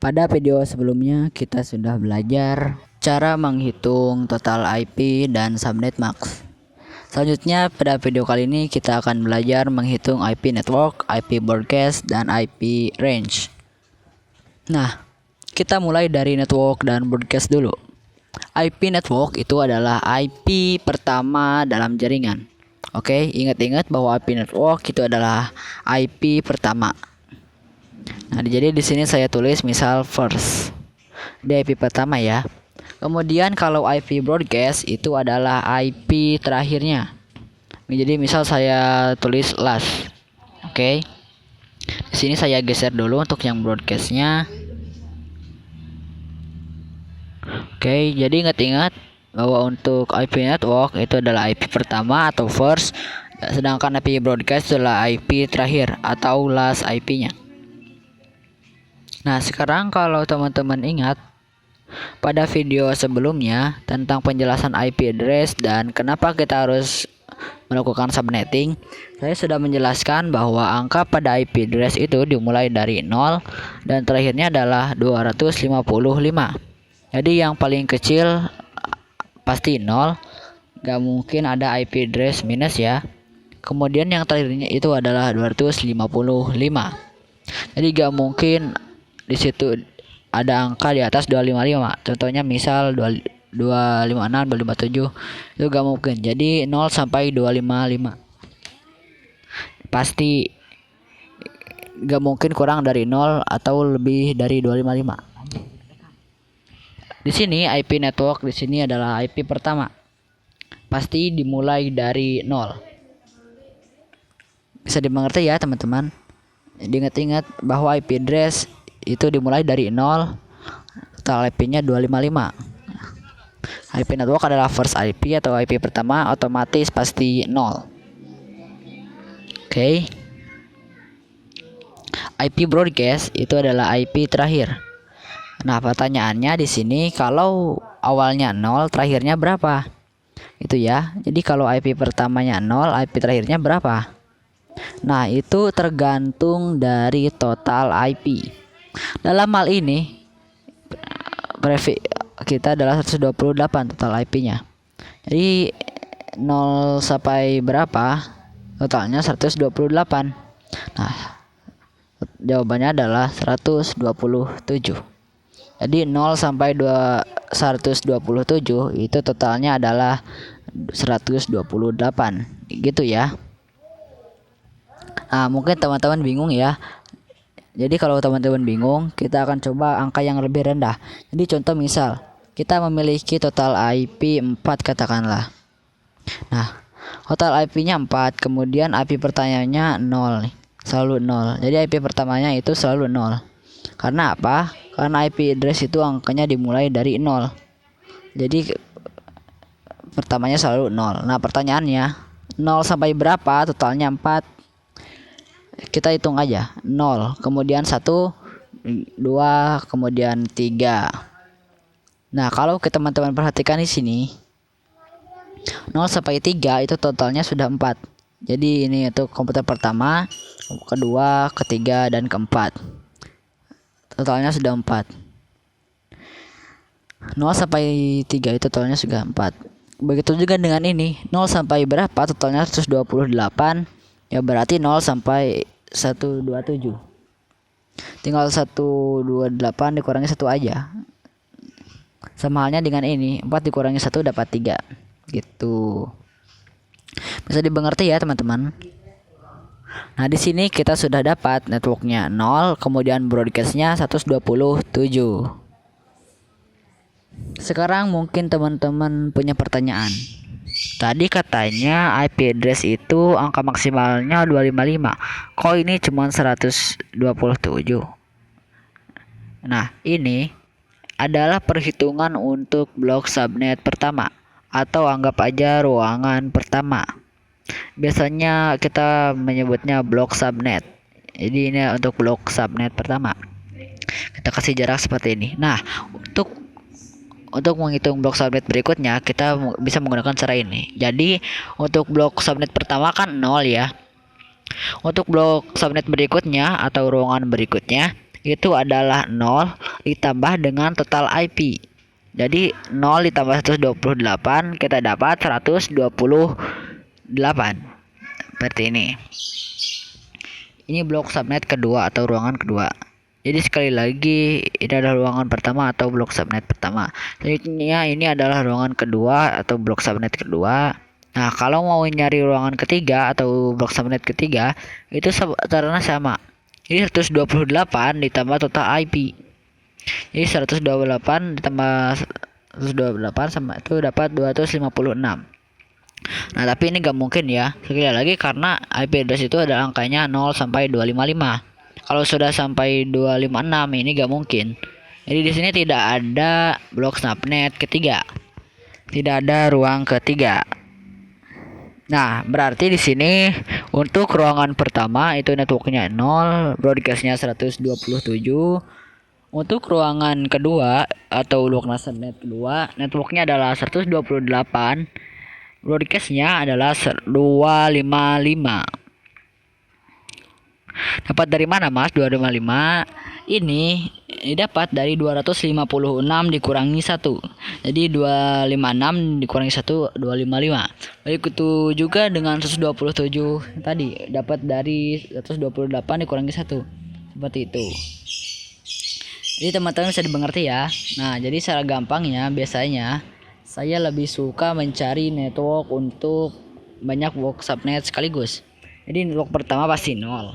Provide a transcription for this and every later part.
Pada video sebelumnya kita sudah belajar cara menghitung total IP dan subnet max. Selanjutnya pada video kali ini kita akan belajar menghitung IP network, IP broadcast, dan IP range. Nah, kita mulai dari network dan broadcast dulu. IP network itu adalah IP pertama dalam jaringan. Oke, ingat-ingat bahwa IP network itu adalah IP pertama. Nah, jadi di sini saya tulis misal first. Di IP pertama ya. Kemudian kalau IP broadcast itu adalah IP terakhirnya. Jadi misal saya tulis last. Oke. Di sini saya geser dulu untuk yang broadcastnya. Oke, jadi ingat-ingat bahwa untuk IP network itu adalah IP pertama atau first, sedangkan IP broadcast adalah IP terakhir atau last IP-nya. Nah, sekarang kalau teman-teman ingat pada video sebelumnya tentang penjelasan IP address dan kenapa kita harus melakukan subnetting, saya sudah menjelaskan bahwa angka pada IP address itu dimulai dari 0 dan terakhirnya adalah 255. Jadi yang paling kecil pasti 0, gak mungkin ada IP address minus ya. Kemudian yang terakhirnya itu adalah 255. Jadi gak mungkin di situ ada angka di atas 255. Contohnya misal 256, 257 itu gak mungkin. Jadi 0 sampai 255 pasti gak mungkin kurang dari 0 atau lebih dari 255. Di sini IP network di sini adalah IP pertama. Pasti dimulai dari 0. Bisa dimengerti ya, teman-teman? Ingat-ingat bahwa IP address itu dimulai dari 0. Total IP-nya 255. IP network adalah first IP atau IP pertama, otomatis pasti 0. Oke. IP broadcast itu adalah IP terakhir. Nah, pertanyaannya di sini kalau awalnya 0, terakhirnya berapa? Itu ya. Jadi kalau IP pertamanya 0, IP terakhirnya berapa? Nah, itu tergantung dari total IP. Dalam hal ini prefix kita adalah 128 total IP-nya. Jadi 0 sampai berapa? Totalnya 128. Nah, jawabannya adalah 127. Jadi 0 sampai 127 itu totalnya adalah 128 gitu ya. Nah, mungkin teman-teman bingung ya. Jadi kalau teman-teman bingung, kita akan coba angka yang lebih rendah. Jadi contoh misal kita memiliki total IP 4 katakanlah. Nah, total IP-nya 4, kemudian IP pertanyaannya 0 nih, selalu 0. Jadi IP pertamanya itu selalu 0. Karena apa? Karena IP address itu angkanya dimulai dari 0. Jadi pertamanya selalu 0. Nah, pertanyaannya 0 sampai berapa? Totalnya 4. Kita hitung aja. 0, kemudian 1, 2, kemudian 3. Nah, kalau teman-teman perhatikan di sini 0 sampai 3 itu totalnya sudah 4. Jadi ini untuk komputer pertama, kedua, ketiga, dan keempat. Totalnya sudah 4. 0 sampai 3 itu totalnya sudah 4. Begitu juga dengan ini. 0 sampai berapa? Totalnya 128. Ya berarti 0 sampai 127. Tinggal 128 dikurangi 1 aja. Sama halnya dengan ini. 4 dikurangi 1 dapat 3. Gitu. Bisa dimengerti ya, teman-teman? Nah, di sini kita sudah dapat networknya 0, kemudian broadcastnya 127. Sekarang mungkin teman-teman punya pertanyaan. Tadi katanya IP address itu angka maksimalnya 255. Kok ini cuma 127? Nah, ini adalah perhitungan untuk blok subnet pertama atau anggap aja ruangan pertama. Biasanya kita menyebutnya blok subnet. Jadi ini untuk blok subnet pertama. Kita kasih jarak seperti ini. Nah, untuk menghitung blok subnet berikutnya kita bisa menggunakan cara ini. Jadi untuk blok subnet pertama kan 0 ya. Untuk blok subnet berikutnya atau ruangan berikutnya itu adalah 0 ditambah dengan total IP. Jadi 0 ditambah 128 kita dapat 128. Seperti ini. Ini blok subnet kedua atau ruangan kedua. Jadi sekali lagi ini adalah ruangan pertama atau blok subnet pertama. Selanjutnya ini adalah ruangan kedua atau blok subnet kedua. Nah, kalau mau nyari ruangan ketiga atau blok subnet ketiga itu caranya sama. Jadi 128 ditambah total IP. Jadi 128 ditambah 128 sama itu dapat 256. Nah, tapi ini gak mungkin ya. Sekali lagi karena IP address itu ada angkanya 0 sampai 255. Kalau sudah sampai 256 ini gak mungkin. Jadi di sini tidak ada blok subnet ketiga. Tidak ada ruang ketiga. Nah, berarti di sini untuk ruangan pertama itu networknya 0, broadcastnya 127. Untuk ruangan kedua atau blok subnet kedua, networknya adalah 128. Broadcastnya adalah 255. Dapat dari mana mas 255? Ini dapat dari 256 dikurangi 1. Jadi 256 dikurangi 1 255. Begitu juga dengan 127 tadi dapat dari 128 dikurangi 1. Seperti itu. Jadi teman-teman bisa dimengerti ya. Nah, jadi secara gampangnya biasanya saya lebih suka mencari network untuk banyak blok subnet sekaligus. Jadi blok pertama pasti 0.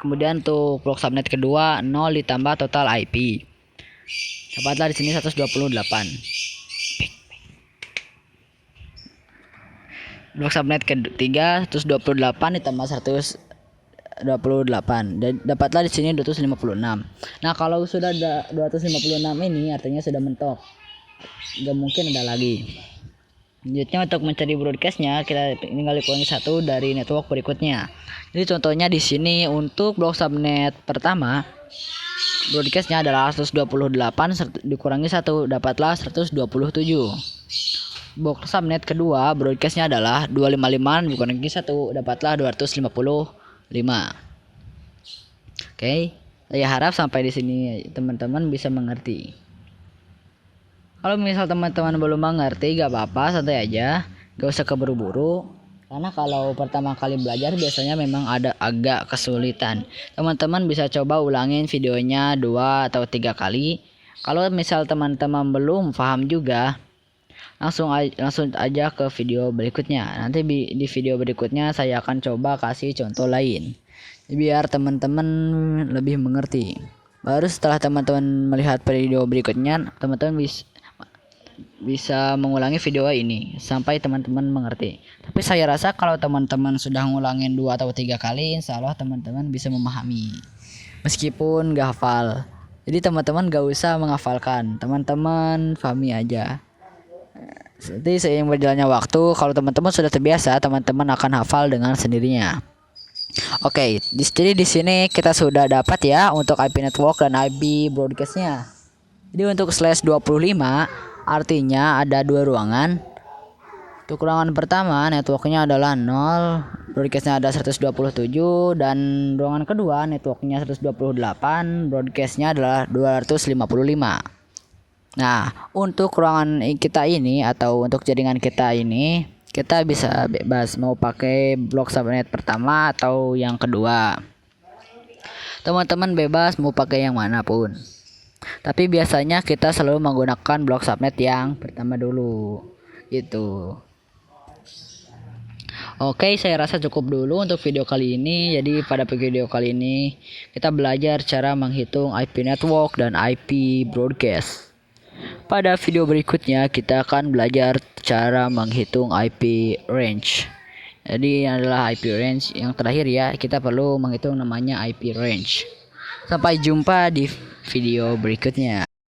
Kemudian untuk blok subnet kedua 0 ditambah total IP. Dapatlah di sini 128. Blok subnet ketiga 128 ditambah 128 dan dapatlah di sini 256. Nah, kalau sudah ada 256 ini artinya sudah mentok. Gak mungkin ada lagi. Selanjutnya untuk mencari broadcastnya kita tinggal kurangi 1 dari network berikutnya. Jadi contohnya di sini untuk blok subnet pertama broadcastnya adalah 128 dikurangi 1 dapatlah 127. Blok subnet kedua broadcastnya adalah 255 dikurangi 1 dapatlah 255. Oke, saya harap sampai di sini teman-teman bisa mengerti. Kalau misal teman-teman belum mengerti gak apa-apa, santai aja, gak usah keburu-buru. Karena kalau pertama kali belajar biasanya memang ada agak kesulitan. Teman-teman bisa coba ulangin videonya 2 atau 3 kali. Kalau misal teman-teman belum paham juga, langsung aja ke video berikutnya. Nanti di video berikutnya saya akan coba kasih contoh lain. Biar teman-teman lebih mengerti. Baru setelah teman-teman melihat video berikutnya, teman-teman bisa mengulangi video ini sampai teman-teman mengerti. Tapi saya rasa kalau teman-teman sudah ngulangin 2 atau 3 kali, insya Allah teman-teman bisa memahami meskipun gak hafal. Jadi teman-teman gak usah menghafalkan, teman-teman pahami aja. Jadi seiring berjalannya waktu, kalau teman-teman sudah terbiasa, teman-teman akan hafal dengan sendirinya. Oke, jadi di sini kita sudah dapat ya untuk IP network dan IP broadcastnya. Jadi untuk /25 artinya ada 2 ruangan. Untuk ruangan pertama networknya adalah 0, broadcastnya ada 127, dan ruangan kedua networknya 128, broadcastnya adalah 255. Nah, untuk ruangan kita ini atau untuk jaringan kita ini, kita bisa bebas mau pakai blok subnet pertama atau yang kedua. Teman-teman bebas mau pakai yang manapun. Tapi biasanya kita selalu menggunakan blok subnet yang pertama dulu. Gitu. Oke, saya rasa cukup dulu untuk video kali ini. Jadi pada video kali ini kita belajar cara menghitung IP network dan IP broadcast. Pada video berikutnya kita akan belajar cara menghitung IP range. Jadi ini adalah IP range yang terakhir ya. Kita perlu menghitung namanya IP range. Sampai jumpa di video berikutnya.